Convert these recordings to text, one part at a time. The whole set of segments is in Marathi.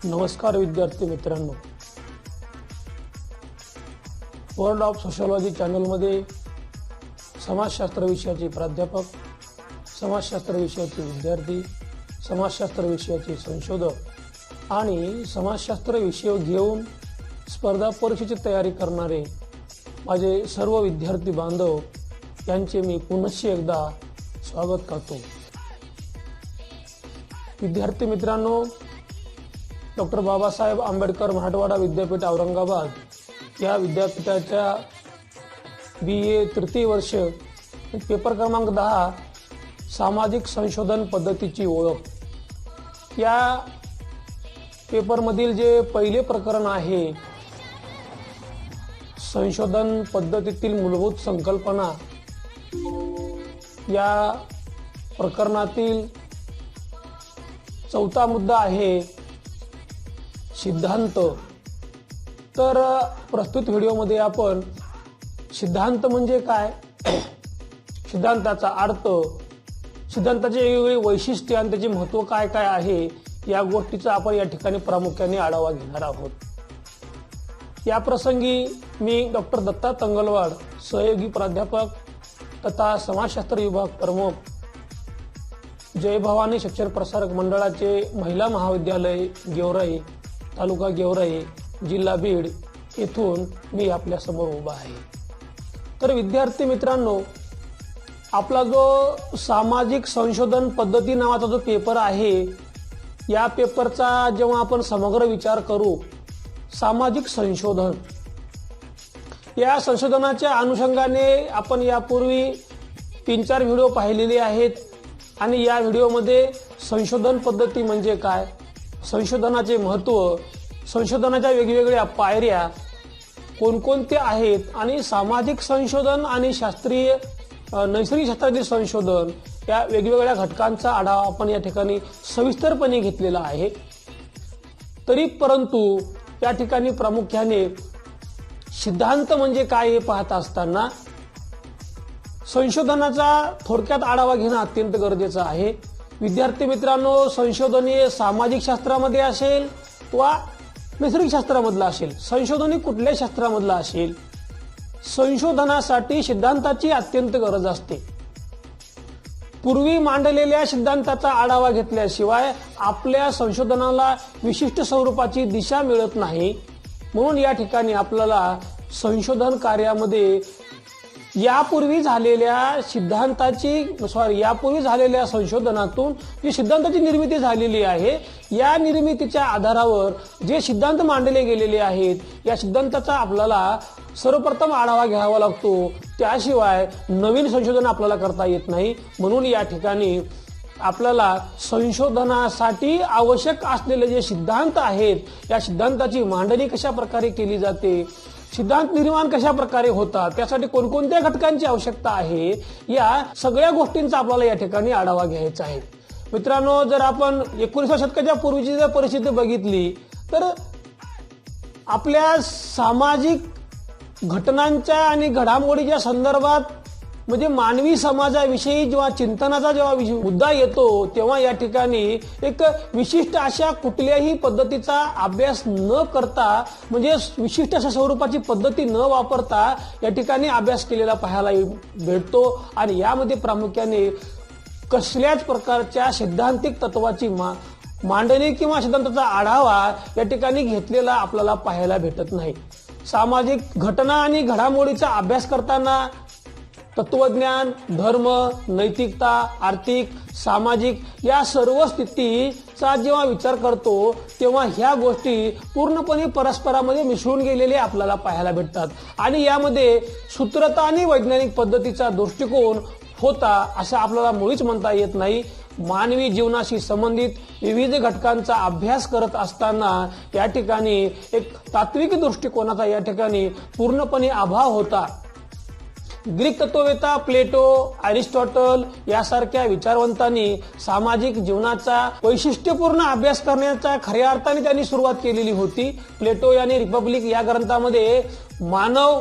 नमस्कार विद्यार्थी मित्रांनो, वर्ल्ड ऑफ सोशियोलॉजी चॅनलमध्ये समाजशास्त्र विषयाचे प्राध्यापक, समाजशास्त्र विषयाचे विद्यार्थी, समाजशास्त्र विषयाचे संशोधक आणि समाजशास्त्र विषय घेऊन स्पर्धा परीक्षेची तयारी करणारे माझे सर्व विद्यार्थी बांधव यांचे मी पुनश्च एकदा स्वागत करतो। विद्यार्थी मित्रांनो, डॉक्टर बाबासाहेब आंबेडकर मराठवाडा विद्यापीठ औरंगाबाद या विद्यापीठाच्या BA तृतीय वर्ष पेपर क्रमांक 10 सामाजिक संशोधन पद्धतीची ओळख या पेपरमधील जे पहिले प्रकरण आहे, संशोधन पद्धतीतील मूलभूत संकल्पना, या प्रकरणातील चौथा मुद्दा आहे सिद्धांत। तर प्रस्तुत व्हिडिओमध्ये आपण सिद्धांत म्हणजे काय, सिद्धांताचा अर्थ, सिद्धांताचे वेगवेगळे वैशिष्ट्ये आणि त्याचे महत्त्व काय काय आहे, या गोष्टीचा आपण या ठिकाणी प्रामुख्याने आढावा घेणार आहोत। या प्रसंगी मी डॉक्टर दत्ता तंगलवाड, सहयोगी प्राध्यापक तथा समाजशास्त्र विभाग प्रमुख, जय भवानी शिक्षण प्रसारक मंडळाचे महिला महाविद्यालय गेवराई, तालुका गेवराई, जिल्हा बीड येथून मी आपल्या समोर उभा आहे। तर विद्यार्थी मित्रांनो, आपला जो सामाजिक संशोधन पद्धती नावाचा जो पेपर आहे, या पेपरचा जेव्हा आपण समग्र विचार करू, सामाजिक संशोधन या संशोधनाच्या अनुषंगाने आपण यापूर्वी 3-4 व्हिडिओ पाहिलेले आहेत आणि या व्हिडिओमध्ये संशोधन पद्धती म्हणजे काय, संशोधनाचे महत्त्व, संशोधनाच्या वेगवेगळ्या पायऱ्या कोणकोणत्या आहेत आणि सामाजिक संशोधन आणि शास्त्रीय नैसर्गिक शास्त्रातील संशोधन या वेगवेगळ्या घटकांचा आढावा आपण या ठिकाणी सविस्तरपणे घेतलेला आहे। तरी परंतु या ठिकाणी प्रामुख्याने सिद्धांत म्हणजे काय हे पाहत असताना संशोधनाचा थोडक्यात आढावा घेणं अत्यंत गरजेचं आहे। विद्यार्थी मित्रांनो, संशोधन हे सामाजिक शास्त्रामध्ये असेल वा नैसर्गिक शास्त्रामधलं असेल, संशोधन हे कुठल्या शास्त्रामधलं असेल, संशोधनासाठी सिद्धांताची अत्यंत गरज असते। पूर्वी मांडलेल्या सिद्धांताचा आढावा घेतल्याशिवाय आपल्या संशोधनाला विशिष्ट स्वरूपाची दिशा मिळत नाही। म्हणून या ठिकाणी आपल्याला संशोधन कार्यामध्ये यापूर्वी झालेल्या संशोधनातून जी सिद्धांताची निर्मिती झालेली आहे, या निर्मितीच्या आधारावर जे सिद्धांत मांडले गेलेले आहेत, या सिद्धांताचा आपल्याला सर्वप्रथम आढावा घ्यावा लागतो। त्याशिवाय नवीन संशोधन आपल्याला करता येत नाही। म्हणून या ठिकाणी आपल्याला संशोधनासाठी आवश्यक असलेले जे सिद्धांत आहेत, या सिद्धांताची मांडणी कशा प्रकारे केली जाते, सिद्धांत निर्माण कशा प्रकारे होतात, त्यासाठी कोणकोणत्या घटकांची आवश्यकता आहे, या सगळ्या गोष्टींचा आपल्याला या ठिकाणी आढावा घ्यायचा आहे। मित्रांनो, जर आपण 19व्या शतकाच्या पूर्वीची जर परिस्थिती बघितली तर आपल्या सामाजिक घटनांच्या आणि घडामोडीच्या संदर्भात म्हणजे मानवी समाजाविषयी जेव्हा चिंतनाचा जेव्हा मुद्दा येतो, तेव्हा या ठिकाणी एक विशिष्ट अशा कुठल्याही पद्धतीचा अभ्यास न करता, म्हणजे विशिष्ट अशा स्वरूपाची पद्धती न वापरता या ठिकाणी अभ्यास केलेला पाहायला भेटतो। आणि यामध्ये प्रामुख्याने कसल्याच प्रकारच्या सैद्धांतिक तत्वाची मांडणी किंवा सिद्धांताचा आढावा या ठिकाणी घेतलेला आपल्याला पाहायला भेटत नाही। सामाजिक घटना आणि घडामोडीचा अभ्यास करताना तत्वज्ञान, धर्म, नैतिकता, आर्थिक, सामाजिक या सर्व स्थितीचा जेव्हा विचार करतो, तेव्हा ह्या गोष्टी पूर्णपणे परस्परामध्ये मिसळून गेलेले आपल्याला पाहायला भेटतात आणि यामध्ये सूत्रता आणि वैज्ञानिक पद्धतीचा दृष्टिकोन होता असं आपल्याला मुळीच म्हणता येत नाही। मानवी जीवनाशी संबंधित विविध घटकांचा अभ्यास करत असताना या ठिकाणी एक तात्विक दृष्टिकोनाचा या ठिकाणी पूर्णपणे अभाव होता। ग्रीक तत्ववेत्ता प्लेटो, अरिस्टॉटल यासारख्या विचारवंतांनी सामाजिक जीवनाचा वैशिष्ट्यपूर्ण अभ्यास करण्याचा खऱ्या अर्थाने त्यांनी सुरुवात केलेली होती। प्लेटो यांनी रिपब्लिक या ग्रंथामध्ये मानव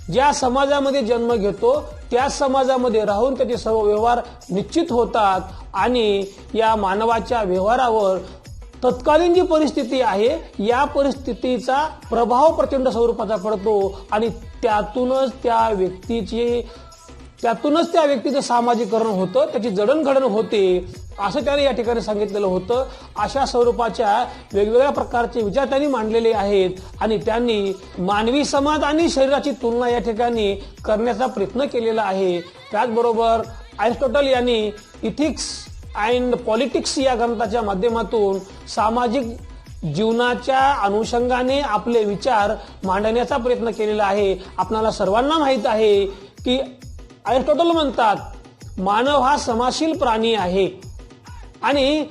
ज्या समाजामध्ये जन्म घेतो त्या समाजामध्ये राहून त्याचे सर्व व्यवहार निश्चित होतात आणि या मानवाच्या व्यवहारावर तत्कालीन जी परिस्थिती आहे या परिस्थितीचा प्रभाव प्रचंड स्वरूपाचा पडतो आणि त्यातूनच त्या व्यक्तीचं सामाजिकरण होतं, त्याची जडणघडण होते असं त्याने या ठिकाणी सांगितलेलं होतं. अशा स्वरूपाच्या वेगवेगळ्या प्रकारचे विचार त्यांनी मांडलेले आहेत आणि त्यांनी मानवी समाज आणि शरीराची तुलना या ठिकाणी करण्याचा प्रयत्न केलेला आहे. त्याचबरोबर अरिस्टॉटल यांनी इथिक्स अँड पॉलिटिक्स या ग्रंथाच्या माध्यमातून सामाजिक जीवनाच्या अनुषंगाने आपले विचार मांडण्याचा प्रयत्न केलेला आहे. आपल्याला सर्वांना माहित आहे की अरिस्टॉटल म्हणतात मानव हा समाशील प्राणी आहे आणि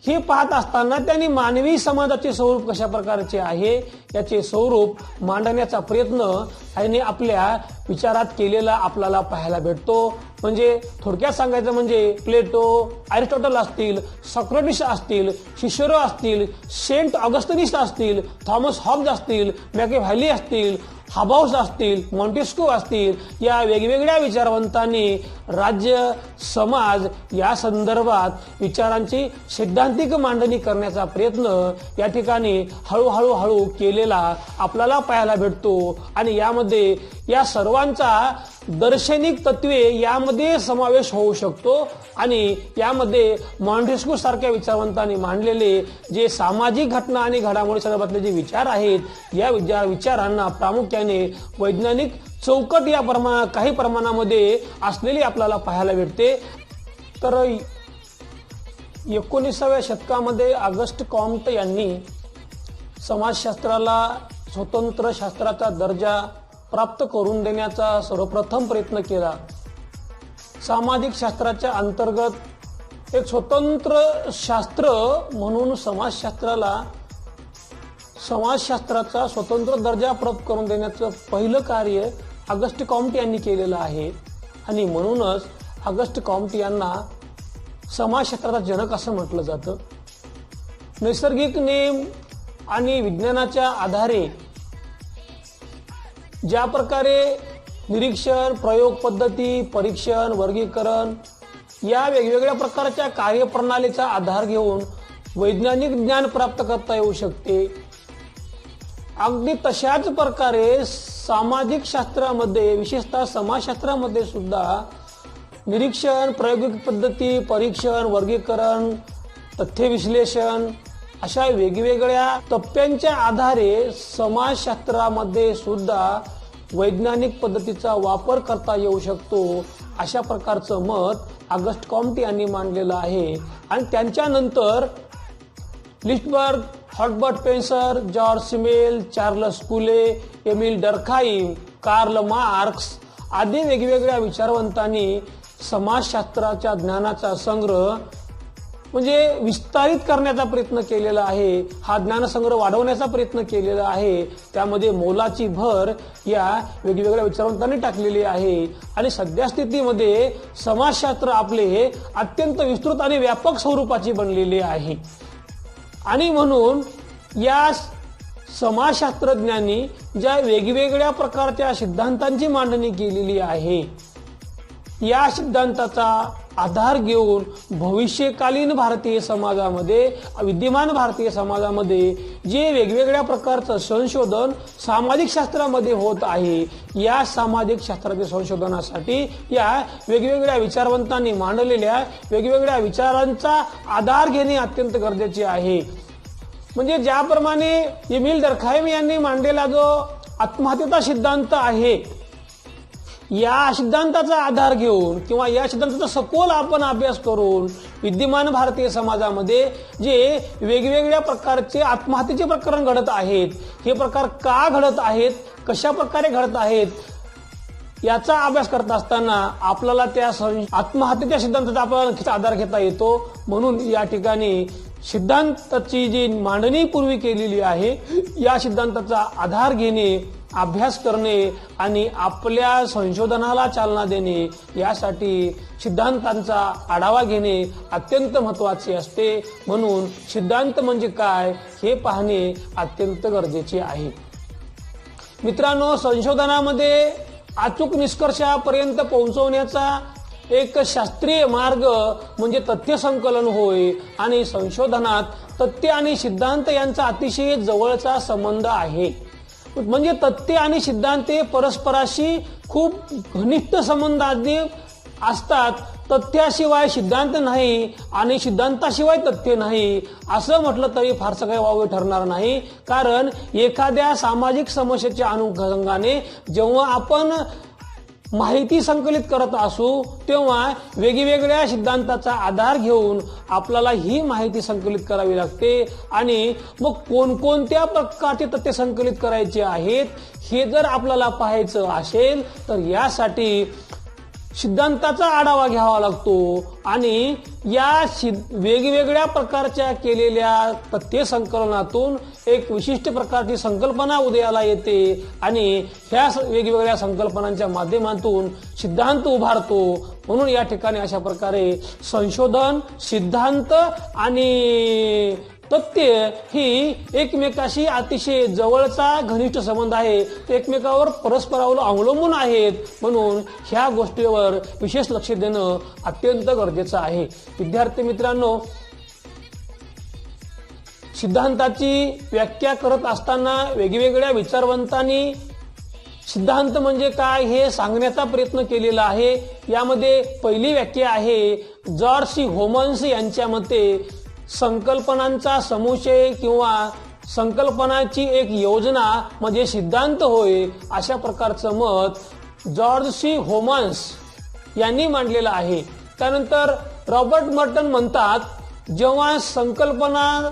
हे पाहत असताना त्यांनी मानवी समाजाचे स्वरूप कशा प्रकारचे आहे याचे स्वरूप मांडण्याचा प्रयत्न त्यांनी आपल्या विचारात केलेला आपल्याला पाहायला भेटतो. म्हणजे थोडक्यात सांगायचं म्हणजे प्लेटो, अरिस्टॉटल असतील, सॉक्रेटिस असतील, सिसेरो असतील, सेंट ऑगस्टिनिस असतील, थॉमस हॉब्स असतील, मॅकियाव्हेली असतील, हाबाऊस असतील, मॉन्टेस्क्यू असतील, या वेगवेगळ्या विचारवंतांनी राज्य समाज या संदर्भात विचारांची सैद्धांतिक मांडणी करण्याचा प्रयत्न या ठिकाणी हळूहळू केलेला आपल्याला पाहायला भेटतो. आणि यामध्ये या सर्वांचा दार्शनिक तत्वे यामध्ये समावेश होऊ शकतो आणि यामध्ये मॉन्टेस्क्यू सारख्या विचारवंतांनी मांडलेले जे सामाजिक घटना आणि घडामोडी संदर्भातले जे विचार आहेत या विचारांना प्रामुख्याने वैज्ञानिक चौकट या काही प्रमाणामध्ये असलेली आपल्याला पाहायला भेटते. तर 19व्या शतकामध्ये ऑगस्ट कॉम्ट यांनी समाजशास्त्राला स्वतंत्र शास्त्राचा दर्जा प्राप्त करून देण्याचा सर्वप्रथम प्रयत्न केला. सामाजिक शास्त्राच्या अंतर्गत एक स्वतंत्र शास्त्र म्हणून समाजशास्त्राचा स्वतंत्र दर्जा प्राप्त करून देण्याचं पहिलं कार्य ऑगस्ट कॉम्ट यांनी केलेलं आहे आणि म्हणूनच ऑगस्ट कॉम्ट यांना समाजशास्त्राचा जनक असं म्हटलं जातं. नैसर्गिक नेम आणि विज्ञानाच्या आधारे ज्या प्रकारे निरीक्षण, प्रयोग पद्धती, परीक्षण, वर्गीकरण या वेगवेगळ्या प्रकारच्या कार्यप्रणालीचा आधार घेऊन वैज्ञानिक ज्ञान प्राप्त करता येऊ शकते, अगदी तशाच प्रकारे सामाजिक शास्त्रामध्ये विशेषतः समाजशास्त्रामध्ये सुद्धा निरीक्षण, प्रायोगिक पद्धती, परीक्षण, वर्गीकरण, तथ्य विश्लेषण अशा वेगवेगळ्या टप्प्यांच्या आधारे समाजशास्त्रामध्ये सुद्धा वैज्ञानिक पद्धतीचा वापर करता येऊ शकतो अशा प्रकारचं मत ऑगस्ट कॉम्ट यांनी मांडलेलं आहे. आणि त्यांच्यानंतर लिस्टबर्ग, हॉटबर्ट पेन्सर, जॉर्ज सिमेल, चार्ल्स कुले, एमिल डर्खाइम, कार्ल मार्क्स आदी वेगवेगळ्या विचारवंतांनी समाजशास्त्राच्या ज्ञानाचा संग्रह म्हणजे विस्तारित करण्याचा प्रयत्न केलेला आहे. हा ज्ञानसंग्रह वाढवण्याचा प्रयत्न केलेला आहे. त्यामध्ये मोलाची भर या वेगवेगळ्या विचारवंतांनी टाकलेली आहे आणि सध्या स्थितीमध्ये समाजशास्त्र आपले हे अत्यंत विस्तृत आणि व्यापक स्वरूपाची बनलेले आहे. आणि म्हणून या समाजशास्त्रज्ञांनी ज्या वेगवेगळ्या प्रकारच्या सिद्धांतांची मांडणी केलेली आहे या सिद्धांताचा आधार घेऊन भविष्यकालीन भारतीय समाजामध्ये, विद्यमान भारतीय समाजामध्ये जे वेगवेगळ्या प्रकारचं संशोधन सामाजिक शास्त्रामध्ये होत आहे या सामाजिक शास्त्राच्या संशोधनासाठी या वेगवेगळ्या विचारवंतांनी मांडलेल्या वेगवेगळ्या विचारांचा आधार घेणे अत्यंत गरजेचे आहे. म्हणजे ज्याप्रमाणे एमिल डर्खाइम यांनी मांडलेला जो आत्महत्येचा सिद्धांत आहे या सिद्धांताचा आधार घेऊन किंवा या सिद्धांताचा सखोल आपण अभ्यास करून विद्यमान भारतीय समाजामध्ये जे वेगवेगळ्या प्रकारचे आत्महत्येचे प्रकरण घडत आहेत, हे प्रकार का घडत आहेत, कशा प्रकारे घडत आहेत याचा अभ्यास करत असताना आपल्याला त्या आत्महत्येच्या सिद्धांताचा आपल्याला आधार घेता येतो. म्हणून या ठिकाणी सिद्धांताची जी मांडणी पूर्वी केलेली आहे या सिद्धांताचा आधार घेणे, अभ्यास करणे आणि आपल्या संशोधनाला चालना देणे यासाठी सिद्धांतांचा आढावा घेणे अत्यंत महत्त्वाचे असते. म्हणून सिद्धांत म्हणजे काय हे पाहणे अत्यंत गरजेचे आहे. मित्रांनो, संशोधनामध्ये अचूक निष्कर्षापर्यंत पोहोचवण्याचा एक शास्त्रीय मार्ग म्हणजे तथ्य संकलन होय आणि संशोधनात तथ्य आणि सिद्धांत यांचा अतिशय जवळचा संबंध आहे. म्हणजे तथ्य आणि सिद्धांत हे परस्पराशी खूप घनिष्ठ संबंधाने असतात. तथ्याशिवाय सिद्धांत नाही आणि सिद्धांताशिवाय तथ्य नाही असं म्हटलं तरी फारसं काही वावगे ठरणार नाही. कारण एखाद्या सामाजिक समस्येच्या अनुषंगाने जेव्हा आपण माहिती संकलित करत असू तेव्हा वेगवेगळ्या सिद्धांताचा आधार घेऊन आपल्याला ही माहिती संकलित करावी लागते. आणि मग कोणकोणत्या प्रकारचे तथ्य संकलित करायचे आहेत हे जर आपल्याला पाहायचं असेल तर यासाठी सिद्धांताचा आढावा घ्यावा लागतो आणि या वेगवेगळ्या प्रकारच्या केलेल्या तथ्य संकलनातून एक विशिष्ट प्रकारची संकल्पना उदयाला येते आणि ह्या वेगवेगळ्या संकल्पनांच्या माध्यमातून सिद्धांत उभारतो. म्हणून या ठिकाणी अशा प्रकारे संशोधन, सिद्धांत आणि तथ्य ही एकमेकाशी अतिशय जवळचा घनिष्ठ संबंध आहे. ते एकमेकावर परस्परावर अवलंबून आहेत. म्हणून ह्या गोष्टीवर विशेष लक्ष देणं अत्यंत गरजेचं आहे. विद्यार्थी मित्रांनो, सिद्धांताची व्याख्या करत असताना वेगवेगळ्या विचारवंतांनी सिद्धांत म्हणजे काय हे सांगण्याचा प्रयत्न केलेला आहे. यामध्ये पहिली व्याख्या आहे जॉर्ज सी होमन्स यांच्या मते संकल्पनांचा समुच्चय किंवा संकल्पनाची एक योजना म्हणजे सिद्धांत होय. अशा प्रकारचं मत जॉर्ज सी होमन्स यांनी मांडलेलं आहे. त्यानंतर रॉबर्ट मर्टन म्हणतात जेव्हा संकल्पना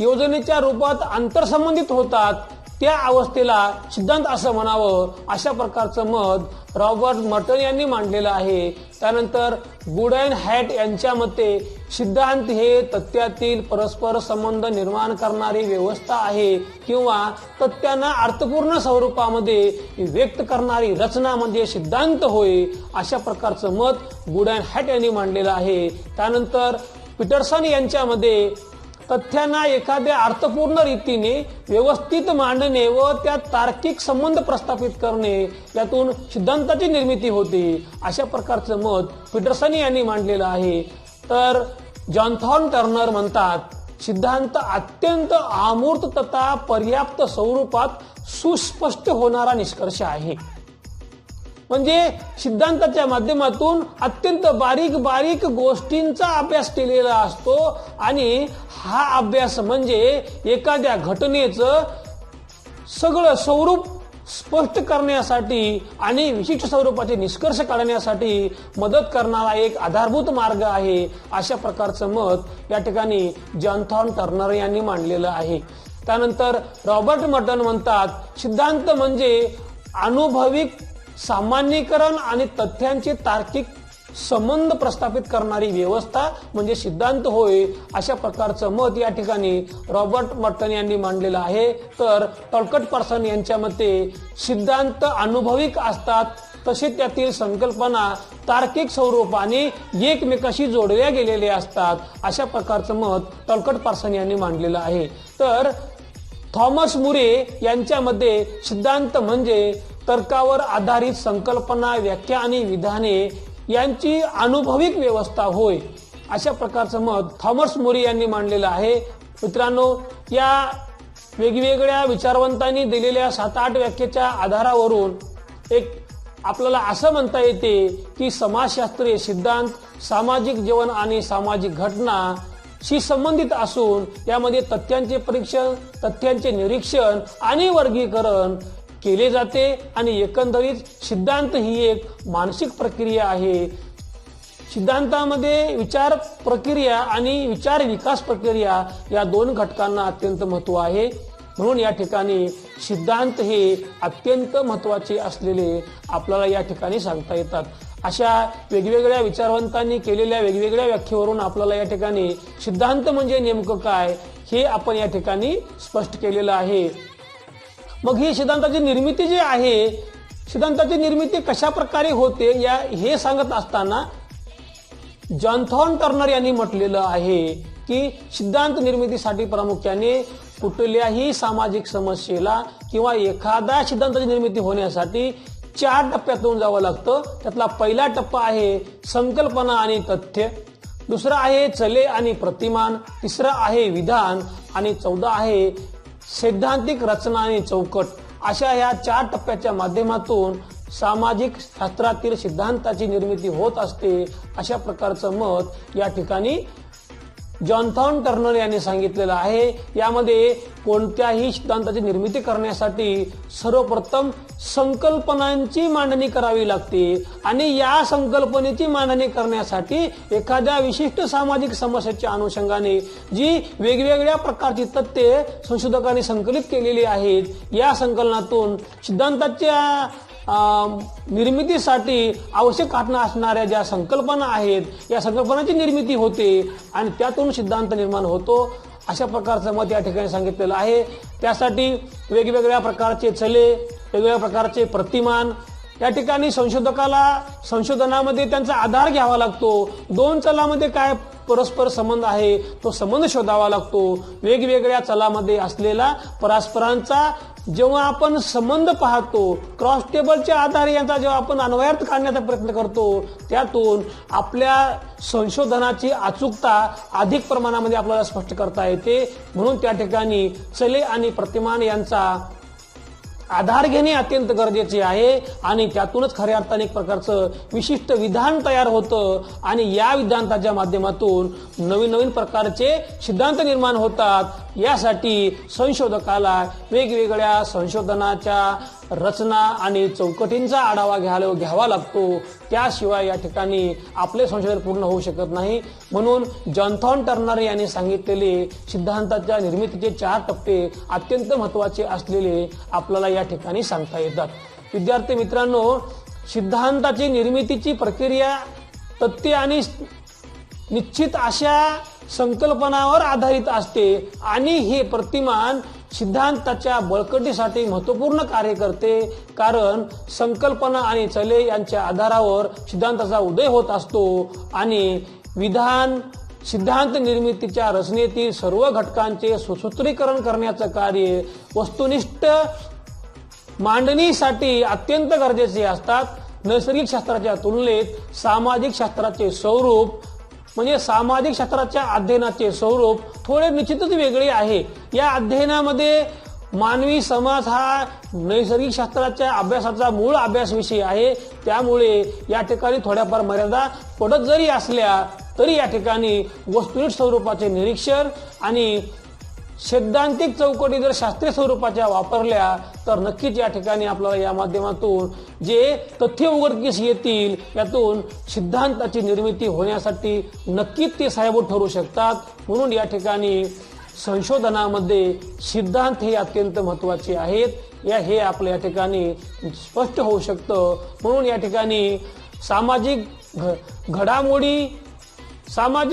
योजनेच्या रूपात आंतरसंबंधित होतात त्या अवस्थेला सिद्धांत असं म्हणावं. अशा प्रकारचं मत रॉबर्ट मर्टन यांनी मांडलेलं आहे. त्यानंतर गुडन हॅट यांच्या मते सिद्धांत हे तथ्यातील परस्पर संबंध निर्माण करणारी व्यवस्था आहे किंवा तथ्यांना अर्थपूर्ण स्वरूपामध्ये व्यक्त करणारी रचना म्हणजे सिद्धांत होय. अशा प्रकारचं मत गुडन हॅट यांनी मांडलेलं आहे. त्यानंतर पीटरसन यांच्यामध्ये तथ्यांना एखाद्या अर्थपूर्ण रीतीने व्यवस्थित मांडणे व त्यात तार्किक संबंध प्रस्थापित करणे यातून सिद्धांताची निर्मिती होते. अशा प्रकारचं मत पीटरसन यांनी मांडलेलं आहे. तर जॉनथॉन टर्नर म्हणतात सिद्धांत अत्यंत अमूर्त तथा पर्याप्त स्वरूपात सुस्पष्ट होणारा निष्कर्ष आहे. म्हणजे सिद्धांताच्या माध्यमातून अत्यंत बारीक बारीक गोष्टींचा अभ्यास केलेला असतो आणि हा अभ्यास म्हणजे एखाद्या घटनेचं सगळं स्वरूप स्पष्ट करण्यासाठी आणि विशिष्ट स्वरूपाचे निष्कर्ष काढण्यासाठी मदत करणारा एक आधारभूत मार्ग आहे. अशा प्रकारचं मत या ठिकाणी जॉनथॉन टर्नर यांनी मांडलेलं आहे. त्यानंतर रॉबर्ट मर्टन म्हणतात सिद्धांत म्हणजे अनुभविक सामान्यीकरण आणि तथ्यांचे तार्किक संबंध प्रस्थापित करणारी व्यवस्था म्हणजे सिद्धांत होय. अशा प्रकारचं मत या ठिकाणी रॉबर्ट मर्टन यांनी मांडलेलं आहे. तर टॉलकट पर्सन यांच्या मते सिद्धांत अनुभविक असतात तसे त्यातील संकल्पना तार्किक स्वरूपाने एकमेकाशी जोडल्या गेलेल्या असतात. अशा प्रकारचं मत टॉलकट पर्सन यांनी मांडलेलं आहे. तर थॉमस मुरे यांच्यामध्ये सिद्धांत म्हणजे तर्कावर आधारित संकल्पना, व्याख्या आणि विधाने यांची अनुभविक व्यवस्था होय. अशा प्रकारचं मत थॉमस मुरे यांनी मांडलेलं आहे. मित्रांनो, या वेगवेगळ्या विचारवंतांनी दिलेल्या 7-8 व्याख्येच्या आधारावरून एक आपल्याला असं म्हणता येते की समाजशास्त्रीय सिद्धांत सामाजिक जीवन आणि सामाजिक घटना शी संबंधित असून यामध्ये तथ्यांचे परीक्षण, तथ्यांचे निरीक्षण आणि वर्गीकरण केले जाते आणि एकंदरीत सिद्धांत ही एक मानसिक प्रक्रिया आहे. सिद्धांतामध्ये विचार प्रक्रिया आणि विचार विकास प्रक्रिया या 2 घटकांना अत्यंत महत्त्व आहे. म्हणून या ठिकाणी सिद्धांत हे अत्यंत महत्त्वाचे असलेले आपल्याला या ठिकाणी सांगता येतात. अशा वेगवेगळ्या विचारवंतांनी केलेल्या वेगवेगळ्या व्याख्येवरून आपल्याला या ठिकाणी सिद्धांत म्हणजे नेमकं काय हे आपण या ठिकाणी स्पष्ट केलेलं आहे. मग ही सिद्धांताची निर्मिती जी आहे, सिद्धांताची निर्मिती कशा प्रकारे होते हे सांगत असताना जॉनथॉन टर्नर यांनी म्हटलेलं आहे की सिद्धांत निर्मितीसाठी प्रामुख्याने कुठल्याही सामाजिक समस्येला किंवा एखाद्या सिद्धांताची निर्मिती होण्यासाठी 4 टप्प्यातून जावं लागतं. त्यातला पहिला टप्पा आहे संकल्पना आणि तथ्य, दुसरा आहे चले आणि प्रतिमान, तिसरा आहे विधान आणि 14 आहे सैद्धांतिक रचना आणि चौकट. अशा या 4 टप्प्याच्या माध्यमातून सामाजिक शास्त्रातील सिद्धांताची निर्मिती होत असते, अशा प्रकारचं मत या ठिकाणी जॉनथॉन टर्नर यांनी सांगितलेलं आहे. यामध्ये कोणत्याही सिद्धांताची निर्मिती करण्यासाठी सर्वप्रथम संकल्पनांची मांडणी करावी लागते आणि या संकल्पनेची मांडणी करण्यासाठी एखाद्या विशिष्ट सामाजिक समस्येच्या अनुषंगाने जी वेगवेगळ्या प्रकारची तथ्ये संशोधकांनी संकलित केलेली आहेत, या संकलनातून सिद्धांताच्या निर्मितीसाठी आवश्यक असणाऱ्या ज्या संकल्पना आहेत, या संकल्पनांची निर्मिती होते आणि त्यातून सिद्धांत निर्माण होतो, अशा प्रकारचं मत या ठिकाणी सांगितलेलं आहे. त्यासाठी वेगवेगळ्या प्रकारचे चले, वेगवेगळ्या प्रकारचे प्रतिमान या ठिकाणी संशोधकाला संशोधनामध्ये त्यांचा आधार घ्यावा लागतो. 2 चलामध्ये काय परस्पर संबंध आहे तो संबंध शोधावा लागतो. वेगवेगळ्या चलामध्ये असलेला परस्परांचा जेव्हा आपण संबंध पाहतो, क्रॉस टेबलच्या आधारे यांचा जेव्हा आपण अन्वयार्थ काढण्याचा प्रयत्न करतो, त्यातून आपल्या संशोधनाची अचूकता अधिक प्रमाणामध्ये आपल्याला स्पष्ट करता येते. म्हणून त्या ठिकाणी चले आणि प्रतिमान यांचा आधार घेणे अत्यंत गरजेचे आहे आणि त्यातूनच खऱ्या अर्थाने एक प्रकारचं विशिष्ट विधान तयार होतं आणि या विधांताच्या माध्यमातून नवीन नवीन प्रकारचे सिद्धांत निर्माण होतात. यासाठी संशोधकाला वेगवेगळ्या संशोधनाच्या रचना आणि चौकटींचा आढावा घ्यावा लागतो. त्याशिवाय या ठिकाणी आपले संशोधन पूर्ण होऊ शकत नाही. म्हणून जॉनथॉन टर्नर यांनी सांगितलेले सिद्धांताच्या निर्मितीचे 4 टप्पे अत्यंत महत्त्वाचे असलेले आपल्याला या ठिकाणी सांगता येतात. विद्यार्थी मित्रांनो, सिद्धांताची निर्मितीची प्रक्रिया तथ्य आणि निश्चित अशा संकल्पनावर आधारित असते आणि हे प्रतिमान सिद्धांताच्या बळकटीसाठी महत्त्वपूर्ण कार्य करते. कारण संकल्पना आणि चले यांच्या आधारावर सिद्धांताचा उदय होत असतो आणि विधान सिद्धांत निर्मितीच्या रचनेतील सर्व घटकांचे सुसूत्रीकरण करण्याचं कार्य वस्तुनिष्ठ मांडणीसाठी अत्यंत गरजेचे असतात. नैसर्गिक शास्त्राच्या तुलनेत सामाजिक शास्त्राचे स्वरूप म्हणजे सामाजिक शास्त्राच्या अध्ययनाचे स्वरूप थोडे निश्चितच वेगळे आहे. या अध्ययनामध्ये मानवी समाज हा नैसर्गिक शास्त्राच्या अभ्यासाचा मूळ अभ्यास विषय आहे. त्यामुळे या ठिकाणी थोड्याफार मर्यादा पडत जरी असल्या तरी या ठिकाणी वस्तुनिष्ठ स्वरूपाचे निरीक्षण आणि सैद्धांतिक चौकटी जर शास्त्रीय स्वरूपाच्या वापरल्या तर नक्कीच या ठिकाणी आपल्याला या माध्यमातून जे तथ्य उघडकीस येतील यातून सिद्धांताची निर्मिती होण्यासाठी नक्कीच ते सहाय्यभूत ठरू शकतात. म्हणून या ठिकाणी संशोधनामध्ये सिद्धांत हे अत्यंत महत्त्वाचे आहेत. हे आपल्या या ठिकाणी स्पष्ट होऊ शकतं. म्हणून या ठिकाणी सामाजिक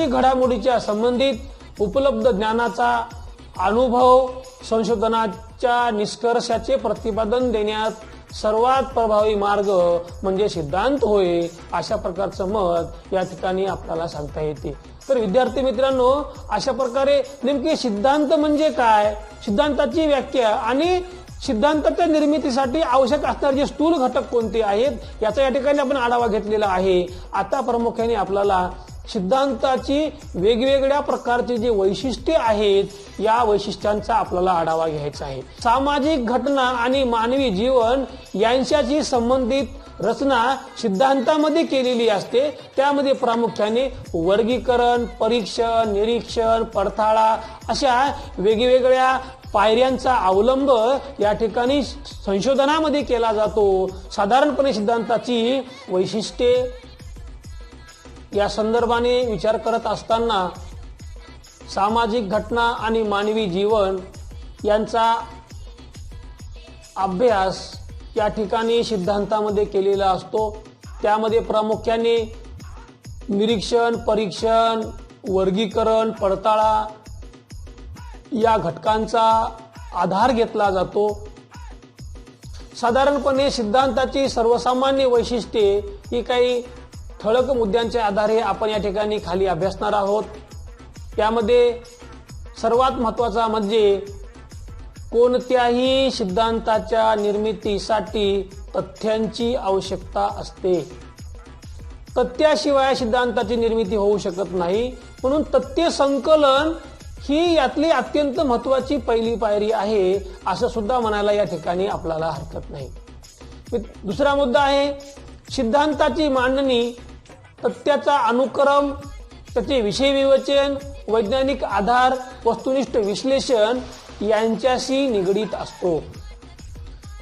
घडामोडीच्या संबंधित उपलब्ध ज्ञानाचा अनुभव संशोधनाच्या निष्कर्षाचे प्रतिपादन देण्यात सर्वात प्रभावी मार्ग म्हणजे सिद्धांत होय, अशा प्रकारचं मत या ठिकाणी आपल्याला सांगता येते. तर विद्यार्थी मित्रांनो, अशा प्रकारे नेमके सिद्धांत म्हणजे काय, सिद्धांताची व्याख्या आणि सिद्धांताच्या निर्मितीसाठी आवश्यक असणारे जे स्थूल घटक कोणते आहेत याचा या ठिकाणी आपण आढावा घेतलेला आहे. आता प्रामुख्याने आपल्याला सिद्धांताची वेगवेगळ्या प्रकारची जी वैशिष्ट्ये आहेत या वैशिष्ट्यांचा आपल्याला आढावा घ्यायचा आहे. सामाजिक घटना आणि मानवी जीवन यांच्याशी संबंधित रचना सिद्धांतामध्ये केलेली असते. त्यामध्ये प्रामुख्याने वर्गीकरण, परीक्षण, निरीक्षण, पडताळा अशा वेगवेगळ्या पायऱ्यांचा अवलंब या ठिकाणी संशोधनामध्ये केला जातो. साधारणपणे सिद्धांताची वैशिष्ट्ये या संदर्भाने विचार करत असताना सामाजिक घटना आणि मानवी जीवन यांचा अभ्यास या ठिकाणी सिद्धांतामध्ये केलेला असतो. त्यामध्ये प्रामुख्याने निरीक्षण, परीक्षण, वर्गीकरण, पडताळा या घटकांचा आधार घेतला जातो. साधारणपणे सिद्धांताची सर्वसामान्य वैशिष्ट्ये ही काही ठळक मुद्द्यांच्या आधारे आपण या ठिकाणी खाली अभ्यासणार आहोत. त्यामध्ये सर्वात महत्त्वाचा म्हणजे कोणत्याही सिद्धांताच्या निर्मितीसाठी तथ्यांची आवश्यकता असते. तथ्याशिवाय सिद्धांताची निर्मिती होऊ शकत नाही. म्हणून तथ्य संकलन ही यातली अत्यंत महत्वाची पहिली पायरी आहे असं सुद्धा म्हणायला या ठिकाणी आपल्याला हरकत नाही. दुसरा मुद्दा आहे सिद्धांताची मांडणी. तथ्याचा अनुक्रम, त्याचे विषय विवेचन, वैज्ञानिक आधार, वस्तुनिष्ठ विश्लेषण यांच्याशी निगडीत असतो.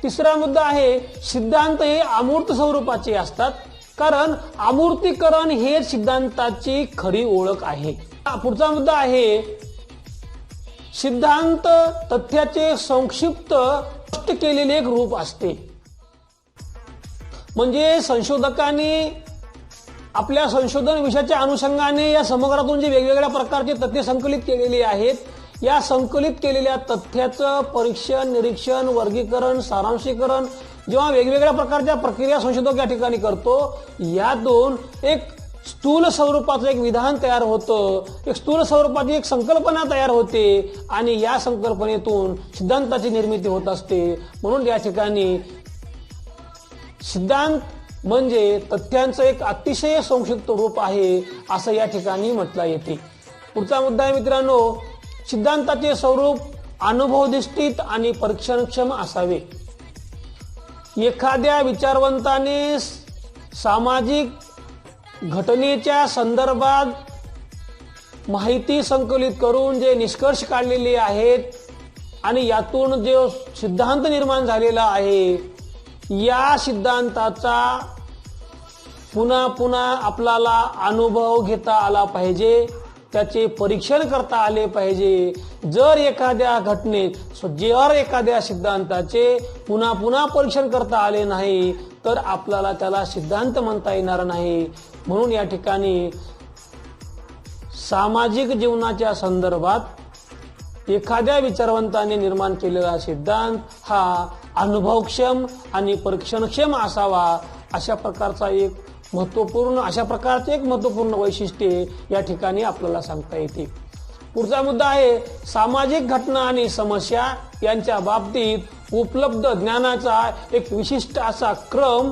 तिसरा मुद्दा आहे सिद्धांत हे अमूर्त स्वरूपाचे असतात, कारण अमूर्तीकरण हे सिद्धांताची खरी ओळख आहे. पुढचा मुद्दा आहे सिद्धांत तथ्याचे संक्षिप्त स्पष्ट केलेले एक रूप असते. म्हणजे संशोधकांनी आपल्या संशोधन विषयाच्या अनुषंगाने या समग्रातून जे वेगवेगळ्या प्रकारचे तथ्य संकलित केलेली आहेत, या संकलित केलेल्या तथ्याचं परीक्षण, निरीक्षण, वर्गीकरण, सारांशीकरण जेव्हा वेगवेगळ्या प्रकारच्या प्रक्रिया संशोधक या ठिकाणी करतो, यातून एक स्थूल स्वरूपाचं एक विधान तयार होतं, एक स्थूल स्वरूपाची एक संकल्पना तयार होते आणि या संकल्पनेतून सिद्धांताची निर्मिती होत असते. म्हणून या ठिकाणी सिद्धांत म्हणजे तथ्यांचं एक अतिशय संक्षिप्त रूप आहे असं या ठिकाणी म्हटलं येते. पुढचा मुद्दा आहे मित्रांनो, सिद्धांताचे स्वरूप अनुभवधिष्ठित आणि परीक्षणक्षम असावे. एखाद्या विचारवंताने सामाजिक घटनेच्या संदर्भात माहिती संकलित करून जे निष्कर्ष काढलेले आहेत आणि यातून जो सिद्धांत निर्माण झालेला आहे, या सिद्धांताचा पुन्हा पुन्हा आपल्याला अनुभव घेता आला पाहिजे, त्याचे परीक्षण करता आले पाहिजे. जर एखाद्या सिद्धांताचे पुन्हा पुन्हा परीक्षण करता आले नाही तर आपल्याला त्याला सिद्धांत म्हणता येणार नाही. म्हणून या ठिकाणी सामाजिक जीवनाच्या संदर्भात एखाद्या विचारवंताने निर्माण केलेला सिद्धांत हा अनुभवक्षम आणि परीक्षणक्षम असावा. अशा प्रकारचे एक महत्वपूर्ण वैशिष्ट्ये या ठिकाणी आपल्याला सांगता येते. पुढचा मुद्दा आहे सामाजिक घटना आणि समस्या यांच्या बाबतीत उपलब्ध ज्ञानाचा एक विशिष्ट असा क्रम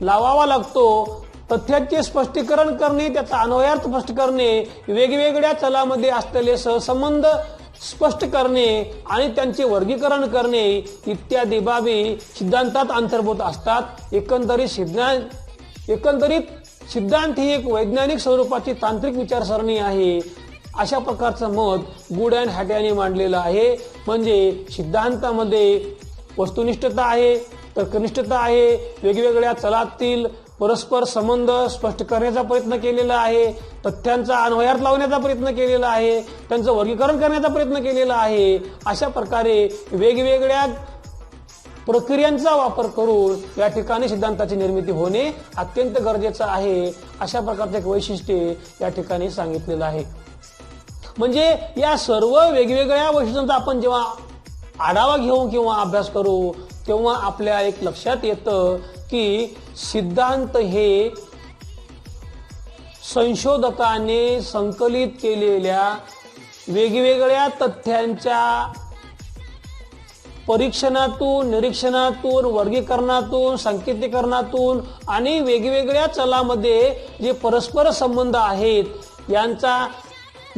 लावावा लागतो. तथ्याचे स्पष्टीकरण करणे, त्याचा अन्वयार्थ स्पष्ट करणे, वेगवेगळ्या चलामध्ये असलेले सहसंबंध स्पष्ट करणे आणि त्यांचे वर्गीकरण करणे इत्यादी बाबी सिद्धांतात अंतर्भूत असतात. एकंदरीत सिद्धांत ही एक वैज्ञानिक स्वरूपाची तांत्रिक विचारसरणी आहे अशा प्रकारचं मत गुड अँड हॅट यांनी मांडलेलं आहे. म्हणजे सिद्धांतामध्ये वस्तुनिष्ठता आहे, तर्कनिष्ठता आहे, वेगवेगळ्या चलातील परस्पर संबंध स्पष्ट करण्याचा प्रयत्न केलेला आहे, तथ्यांचा अन्वयार्थ लावण्याचा प्रयत्न केलेला आहे, त्यांचं वर्गीकरण करण्याचा प्रयत्न केलेला आहे. अशा प्रकारे वेगवेगळ्या प्रक्रियांचा वापर करून या ठिकाणी सिद्धांताची निर्मिती होणे अत्यंत गरजेचं आहे. अशा प्रकारचे एक वैशिष्ट्य या ठिकाणी सांगितलेलं आहे. म्हणजे या सर्व वेगवेगळ्या वैशिष्ट्यांचा आपण जेव्हा आढावा घेऊ किंवा अभ्यास करू तेव्हा आपल्या एक लक्षात येतं की सिद्धांत हे संशोधकाने संकलित केलेल्या वेगवेगळ्या तथ्यांच्या परीक्षणातून, निरीक्षणातून, वर्गीकरणातून, संकेतीकरणातून आणि वेगवेगळ्या चलामध्ये जे परस्पर संबंध आहेत यांचा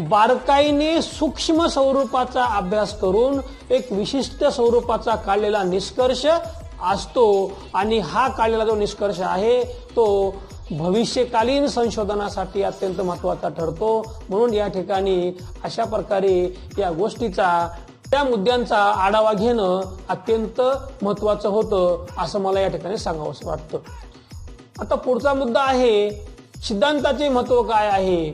बारकाईने सूक्ष्म स्वरूपाचा अभ्यास करून एक विशिष्ट स्वरूपाचा काढलेला निष्कर्ष असतो. आणि हा काढलेला जो निष्कर्ष आहे तो भविष्यकालीन संशोधनासाठी अत्यंत महत्त्वाचा ठरतो. म्हणून या ठिकाणी अशा प्रकारे या त्या मुद्द्यांचा आढावा घेणं अत्यंत महत्त्वाचं होतं असं मला या ठिकाणी सांगावंसं वाटतं. आता पुढचा मुद्दा आहे सिद्धांताचे महत्त्व काय आहे,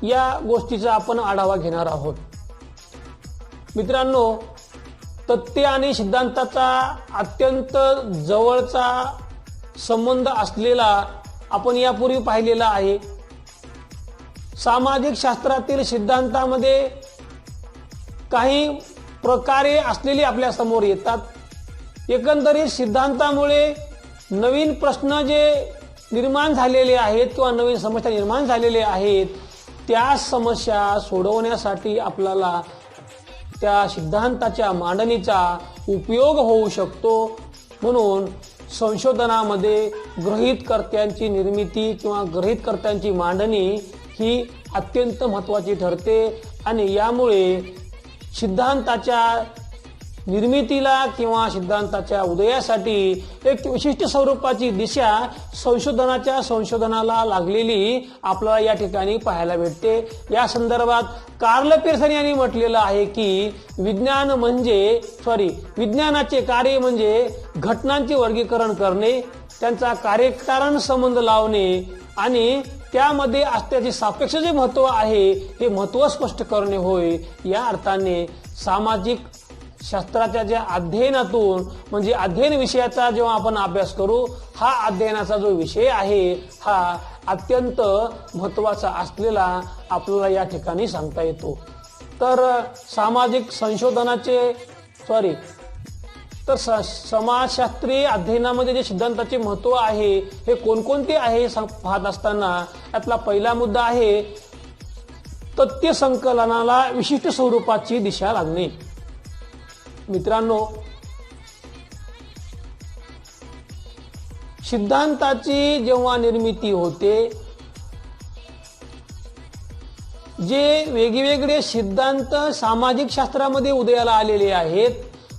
या गोष्टीचा आपण आढावा घेणार आहोत. मित्रांनो, तथ्य आणि सिद्धांताचा अत्यंत जवळचा संबंध असलेला आपण यापूर्वी पाहिलेला आहे. सामाजिक शास्त्रातील सिद्धांतामध्ये काही प्रकारे असलेली आपल्या समोर येतात. एकंदरीत सिद्धांतामुळे नवीन प्रश्न जे निर्माण झालेले आहेत किंवा नवीन समस्या निर्माण झालेल्या आहेत त्या समस्या सोडवण्यासाठी आपल्याला त्या सिद्धांताच्या मांडणीचा उपयोग होऊ शकतो. म्हणून संशोधनामध्ये गृहीतकर्त्यांची निर्मिती किंवा गृहीतकर्त्यांची मांडणी ही अत्यंत महत्त्वाची ठरते आणि यामुळे सिद्धांताच्या निर्मितीला किंवा सिद्धांताच्या उदयासाठी एक विशिष्ट स्वरूपाची दिशा संशोधनाला लागलेली आपल्याला या ठिकाणी पाहायला भेटते। या संदर्भात कार्ल पिअर्सन यांनी म्हटलेलं आहे की विज्ञानाचे कार्य म्हणजे घटनांचे वर्गीकरण करणे, त्यांचा कार्यकारण संबंध लावणे आणि त्यामध्ये असल्याचे सापेक्ष जे महत्व आहे हे महत्व स्पष्ट करणे होय। या अर्थाने सामाजिक शास्त्राच्या ज्या अध्ययनातून म्हणजे अध्ययन विषयाचा जेव्हा आपण अभ्यास करू, हा अध्ययनाचा जो विषय आहे हा अत्यंत महत्वाचा असलेला आपल्याला या ठिकाणी सांगता येतो। तर समाजशास्त्रीय अध्ययनामध्ये जे सिद्धांताचे महत्व आहे हे कोणकोणते आहे पाहत असताना यातला पहिला मुद्दा आहे तथ्य संकलनाला विशिष्ट स्वरूपाची दिशा लागणे। मित्रांनो, सिद्धांताची जेव्हा निर्मिती होते, जे वेगवेगळे सिद्धांत सामाजिक शास्त्रामध्ये उदयाला आलेले आहेत,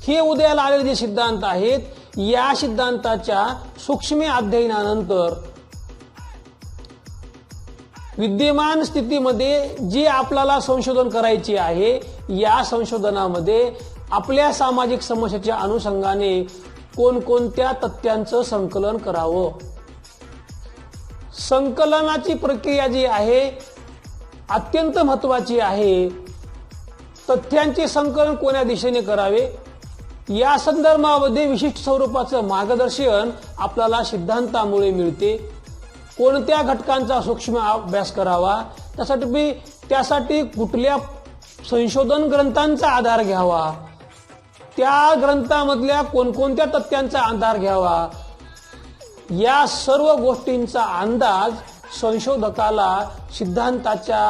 हे उदयाला आलेले जे सिद्धांत आहेत, या सिद्धांताच्या सूक्ष्म अध्ययनानंतर विद्यमान स्थितीमध्ये जे आपल्याला संशोधन करायचे आहे, या संशोधनामध्ये आपल्या सामाजिक समस्याच्या अनुषंगाने कोणकोणत्या तथ्यांचं संकलन करावं, संकलनाची प्रक्रिया जी आहे अत्यंत महत्वाची आहे। तथ्यांचे संकलन कोण्या दिशेने करावे या संदर्भामध्ये विशिष्ट स्वरूपाचं मार्गदर्शन आपल्याला सिद्धांतामुळे मिळते। कोणत्या घटकांचा सूक्ष्म अभ्यास करावा, त्यासाठी कुठल्या संशोधन ग्रंथांचा आधार घ्यावा, त्या ग्रंथामधल्या कोणकोणत्या तथ्यांचा आधार घ्यावा, या सर्व गोष्टींचा अंदाज संशोधकाला सिद्धांताच्या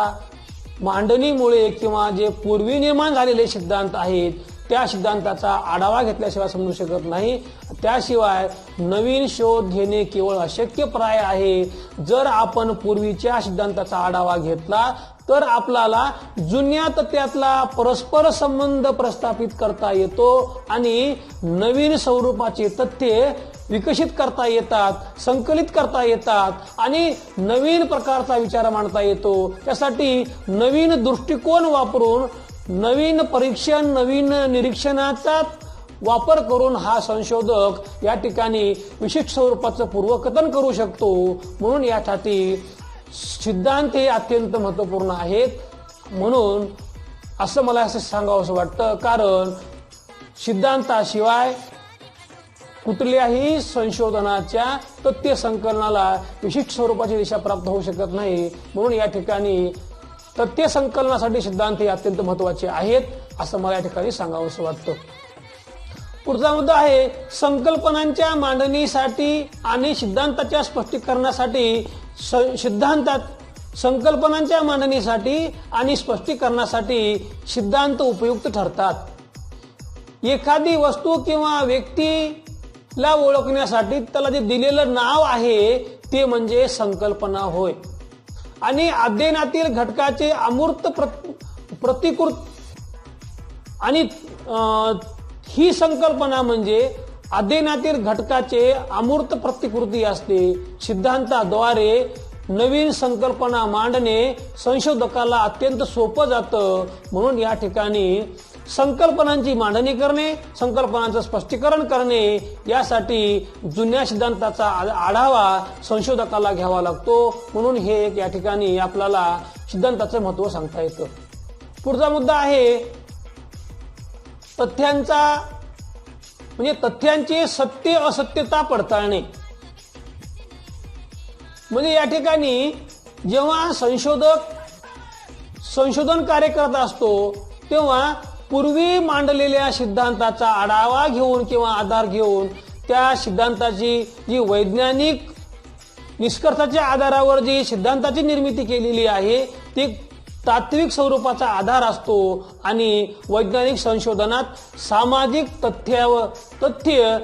मांडणीमुळे किंवा जे पूर्वी निर्माण झालेले सिद्धांत आहेत त्या सिद्धांताचा आढावा घेतल्याशिवाय समजू शकत नाही। त्याशिवाय नवीन शोध घेणे केवळ अशक्यप्राय आहे। जर आपण पूर्वीच्या सिद्धांताचा आढावा घेतला तर आपल्याला जुन्या तथ्यातला परस्पर संबंध प्रस्थापित करता येतो आणि नवीन स्वरूपाचे तथ्य विकसित करता येतात, संकलित करता येतात आणि नवीन प्रकारचा विचार मांडता येतो। त्यासाठी नवीन दृष्टिकोन वापरून, नवीन परीक्षण, नवीन निरीक्षणाचा वापर करून हा संशोधक या ठिकाणी विशिष्ट स्वरूपाचं पूर्वकथन करू शकतो। म्हणून यासाठी सिद्धांत हे अत्यंत महत्वपूर्ण आहेत। म्हणून असं मला सांगावंसं वाटतं, कारण सिद्धांताशिवाय कुठल्याही संशोधनाच्या तथ्य संकलनाला विशिष्ट स्वरूपाची दिशा प्राप्त होऊ शकत नाही। म्हणून या ठिकाणी तथ्य संकलनासाठी सिद्धांत हे अत्यंत महत्वाचे आहेत असं मला या ठिकाणी सांगावंसं वाटतं। पुढचा मुद्दा आहे संकल्पनांच्या मांडणीसाठी आणि सिद्धांताच्या स्पष्टीकरणासाठी संकल्पनांच्या मांडणीसाठी आणि स्पष्टीकरणासाठी सिद्धांत उपयुक्त ठरतात। एखादी वस्तू किंवा व्यक्तीला ओळखण्यासाठी त्याला जे दिलेलं नाव आहे ते म्हणजे संकल्पना होय। आणि अध्ययनातील घटकाचे अमूर्त प्रतिकृत आणि ही संकल्पना म्हणजे अध्ययनातील घटकाचे अमूर्त प्रतिकृती असते। सिद्धांताद्वारे नवीन संकल्पना मांडणे संशोधकाला अत्यंत सोपं जातं। म्हणून या ठिकाणी संकल्पनांची मांडणी करणे, संकल्पनांचं स्पष्टीकरण करणे यासाठी जुन्या सिद्धांताचा आढावा संशोधकाला घ्यावा लागतो। म्हणून हे या ठिकाणी आपल्याला सिद्धांताचं महत्व सांगता येतं। पुढचा मुद्दा आहे तथ्यांची सत्य असत्यता पडताळणे। म्हणजे या ठिकाणी जेव्हा संशोधन कार्य करत असतो तेव्हा पूर्वी मांडलेल्या सिद्धांताचा आढावा घेऊन किंवा आधार घेऊन त्या सिद्धांताची जी वैज्ञानिक निष्कर्षाच्या आधारावर जी सिद्धांताची निर्मिती केलेली आहे ती तात्विक स्वरूपाचा आधार असतो आणि वैज्ञानिक संशोधनात सामाजिक तथ्य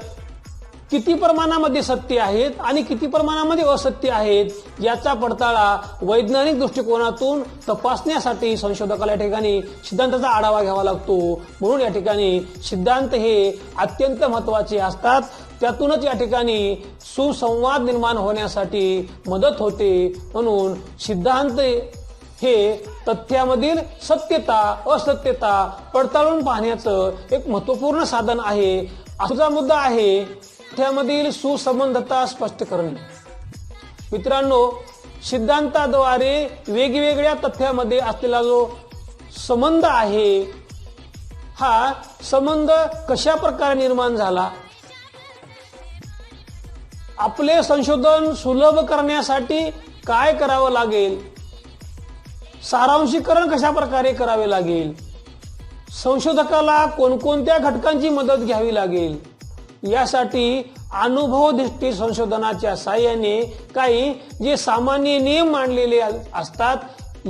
किती प्रमाणामध्ये सत्य आहेत आणि किती प्रमाणामध्ये असत्य आहेत याचा पडताळा वैज्ञानिक दृष्टिकोनातून तपासण्यासाठी संशोधकाला या ठिकाणी सिद्धांताचा आढावा घ्यावा लागतो. म्हणून या ठिकाणी सिद्धांत हे अत्यंत महत्वाचे असतात. त्यातूनच या ठिकाणी सुसंवाद निर्माण होण्यासाठी मदत होते. म्हणून सिद्धांत हे तथ्यामधील सत्यता असत्यता पडताळून पाहण्याचं एक महत्वपूर्ण साधन आहे. आजचा मुद्दा आहे तथ्यामधील सुसंबद्धता स्पष्ट करणे. मित्रांनो, सिद्धांताद्वारे वेगवेगळ्या तथ्यामध्ये असलेला जो संबंध आहे हा संबंध कशा प्रकारे निर्माण झाला, आपले संशोधन सुलभ करण्यासाठी काय करावं लागेल, सारांशीकरण कशा प्रकारे करावे लागेल, संशोधकाला कोणकोणत्या घटकांची मदत घ्यावी लागेल, यासाठी अनुभवदृष्टी संशोधनाच्या साहाय्याने काही जे सामान्य नियम मांडलेले असतात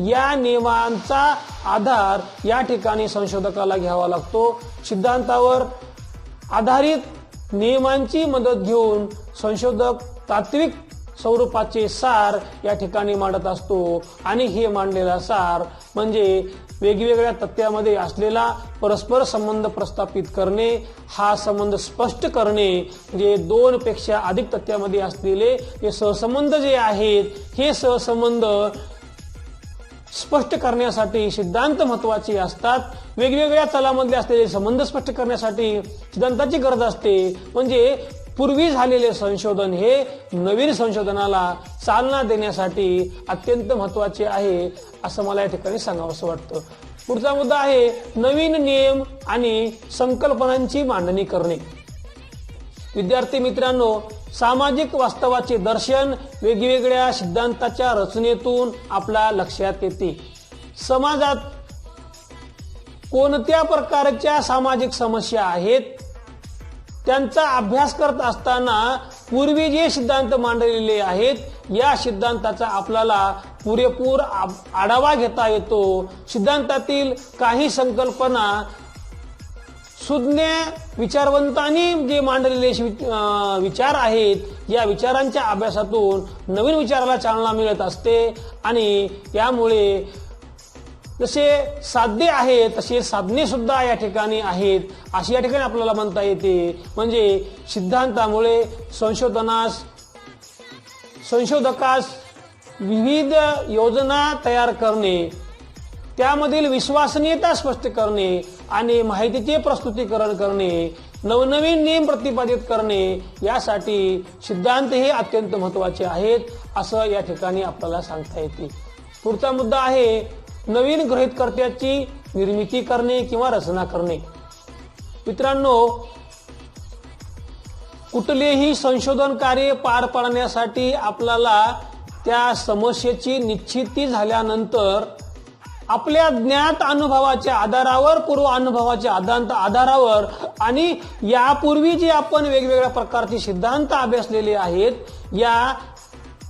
या नियमांचा आधार या ठिकाणी संशोधकाला घ्यावा लागतो. सिद्धांतावर आधारित नियमांची मदत घेऊन संशोधक तात्विक स्वरूपाचे सार या ठिकाणी मांडत असतो. आणि हे मांडलेला सार म्हणजे वेगवेगळ्या तथ्यामध्ये असलेला परस्पर संबंध प्रस्थापित करणे, हा संबंध स्पष्ट करणे, म्हणजे दोन पेक्षा अधिक तथ्यामध्ये असलेले हे सहसंबंध जे आहेत हे सहसंबंध स्पष्ट करण्यासाठी सिद्धांत महत्वाचे असतात. वेगवेगळ्या चलामधले असलेले संबंध स्पष्ट करण्यासाठी सिद्धांताची गरज असते. म्हणजे पूर्वी झालेले संशोधन हे नवीन संशोधनाला चालना देण्यासाठी अत्यंत महत्वाचे आहे असं मला या ठिकाणी सांगावंसं वाटतं. पुढचा मुद्दा आहे नवीन नियम आणि संकल्पनांची मांडणी करणे. विद्यार्थी मित्रांनो, सामाजिक वास्तवाचे दर्शन वेगवेगळ्या सिद्धांताच्या रचनेतून आपल्या लक्षात येते. समाजात कोणत्या प्रकारच्या सामाजिक समस्या आहेत त्यांचा अभ्यास करत असताना पूर्वी जे सिद्धांत मांडलेले आहेत या सिद्धांताचा आपल्याला पुरेपूर आढावा घेता येतो. सिद्धांतातील काही संकल्पना सुज्ञ विचारवंतांनी जे मांडलेले विचार आहेत या विचारांच्या अभ्यासातून नवीन विचाराला चालना मिळत असते. आणि यामुळे जसे साध्य आहे तसे साधने सुद्धा या ठिकाणी आहेत अशी या ठिकाणी आपल्याला म्हणता येते. म्हणजे सिद्धांतामुळे संशोधकास विविध योजना तयार करणे, त्यामधील विश्वसनीयता स्पष्ट करणे आणि माहितीचे प्रस्तुतीकरण करणे, नवनवीन नियम प्रतिपादित करणे यासाठी सिद्धांत हे अत्यंत महत्वाचे आहेत असं या ठिकाणी आपल्याला सांगता येते. पुढचा मुद्दा आहे नवीन गृहीतकर्त्याची निर्मिती करणे किंवा रचना करणे. मित्रांनो, कुठलेही संशोधन कार्य पार पाडण्यासाठी आपल्याला त्या समस्येची निश्चिती झाल्यानंतर आपल्या ज्ञात अनुभवाच्या आधारावर, पूर्व अनुभवाच्या आधारावर आणि यापूर्वी जे आपण वेगवेगळ्या प्रकारचे सिद्धांत अभ्यासलेले आहेत या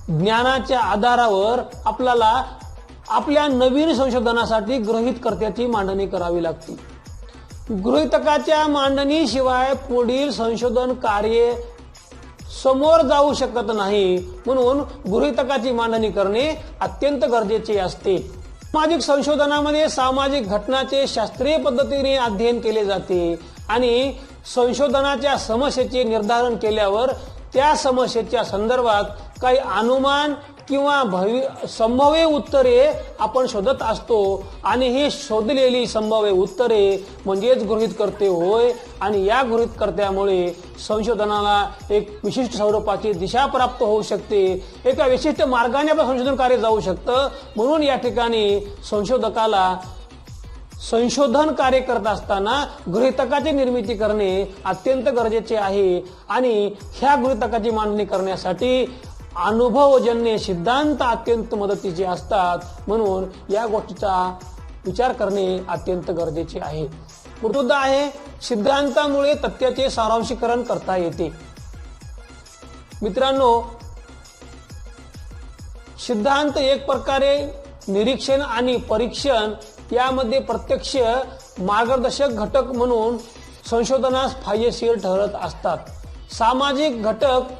ज्ञानाच्या आधारावर आपल्याला आपल्या नवीन संशोधनासाठी गृहीतकर्त्याची मांडणी करावी लागते. गृहीतकाच्या मांडणीशिवाय पुढील संशोधन कार्य समोर जाऊ शकत नाही. म्हणून गृहीतकाची मांडणी करणे अत्यंत गरजेचे असते. सामाजिक संशोधनामध्ये सामाजिक घटनाचे शास्त्रीय पद्धतीने अध्ययन केले जाते आणि संशोधनाच्या समस्येचे निर्धारण केल्यावर त्या समस्येच्या संदर्भात काही अनुमान किंवा संभाव्य उत्तरे आपण शोधत असतो आणि हे शोधलेली संभाव्य उत्तरे म्हणजेच गृहीतकर्ते होय. आणि या गृहीतकर्त्यामुळे संशोधनाला एक विशिष्ट स्वरूपाची दिशा प्राप्त होऊ शकते, एका विशिष्ट मार्गाने आपलं संशोधन कार्य जाऊ शकतं. म्हणून या ठिकाणी संशोधकाला संशोधन कार्य करत असताना गृहीतकाची निर्मिती करणे अत्यंत गरजेचे आहे. आणि ह्या गृहीतकाची मांडणी करण्यासाठी अनुभवजन्य सिद्धांत अत्यंत मदतीचे असतात. म्हणून या गोष्टीचा विचार करणे अत्यंत गरजेचे आहे. मुद्दा आहे सिद्धांतामुळे तथ्याचे सारांशीकरण करता येते. मित्रांनो, सिद्धांत एक प्रकारे निरीक्षण आणि परीक्षण यामध्ये प्रत्यक्ष मार्गदर्शक घटक म्हणून संशोधनास फायदेशीर ठरत असतात. सामाजिक घटक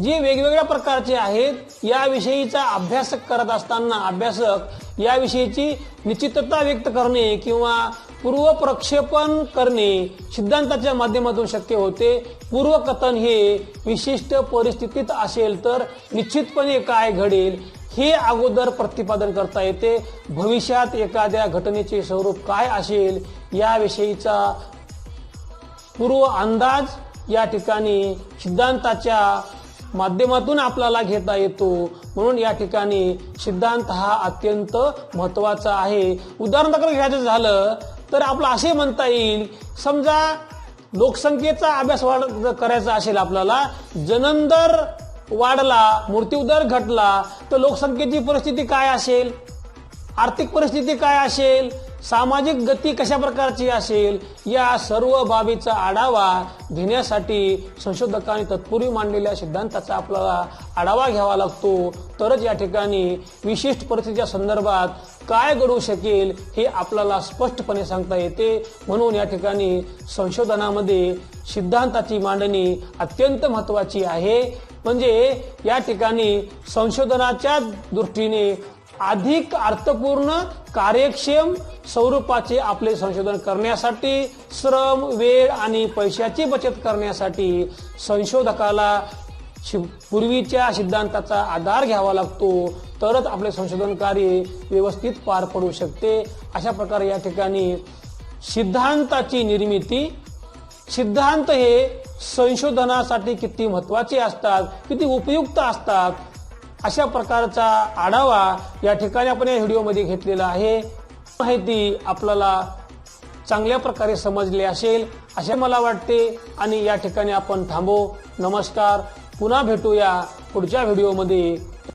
जे वेगवेगळ्या प्रकारचे आहेत याविषयीचा अभ्यास करत असताना अभ्यासक याविषयीची निश्चितता व्यक्त करणे किंवा पूर्व प्रक्षेपण करणे सिद्धांताच्या माध्यमातून शक्य होते. पूर्वकथन हे विशिष्ट परिस्थितीत असेल तर निश्चितपणे काय घडेल हे अगोदर प्रतिपादन करता येते. भविष्यात एखाद्या घटनेचे स्वरूप काय असेल याविषयीचा पूर्व अंदाज या ठिकाणी सिद्धांताच्या माध्यमातून आपल्याला घेता येतो. म्हणून या ठिकाणी सिद्धांत हा अत्यंत महत्वाचा आहे. उदाहरणार्थ घ्यायचं झालं तर आपलं असे म्हणता येईल, समजा लोकसंख्येचा अभ्यास करायचा असेल आपल्याला, जननदर वाढला, मृत्यूदर घटला तर लोकसंख्येची परिस्थिती काय असेल, आर्थिक परिस्थिती काय असेल, सामाजिक गती कशा प्रकारची असेल या सर्व बाबीचा आढावा घेण्यासाठी संशोधकांनी तत्पूर्वी मांडलेल्या सिद्धांताचा आपल्याला आढावा घ्यावा लागतो. तरच या ठिकाणी विशिष्ट परिस्थितीच्या संदर्भात काय घडू शकेल हे आपल्याला स्पष्टपणे सांगता येते. म्हणून या ठिकाणी संशोधनामध्ये सिद्धांताची मांडणी अत्यंत महत्वाची आहे. म्हणजे या ठिकाणी संशोधनाच्या दृष्टीने अधिक अर्थपूर्ण कार्यक्षम स्वरूपाचे आपले संशोधन करण्यासाठी श्रम, वेळ आणि पैशाची बचत करण्यासाठी संशोधकाला पूर्वीच्या सिद्धांताचा आधार घ्यावा लागतो. तरच आपले संशोधन कार्य व्यवस्थित पार पडू शकते. अशा प्रकारे या ठिकाणी सिद्धांताची निर्मिती, सिद्धांत हे संशोधनासाठी किती महत्वाचे असतात, किती उपयुक्त असतात अशा प्रकारचा आढावा या ठिकाणी आपण या व्हिडिओमध्ये घेतलेला आहे. माहिती आपल्याला चांगल्या प्रकारे समजली असेल असे मला वाटते आणि या ठिकाणी आपण थांबू. नमस्कार. पुन्हा भेटूया पुढच्या व्हिडिओमध्ये.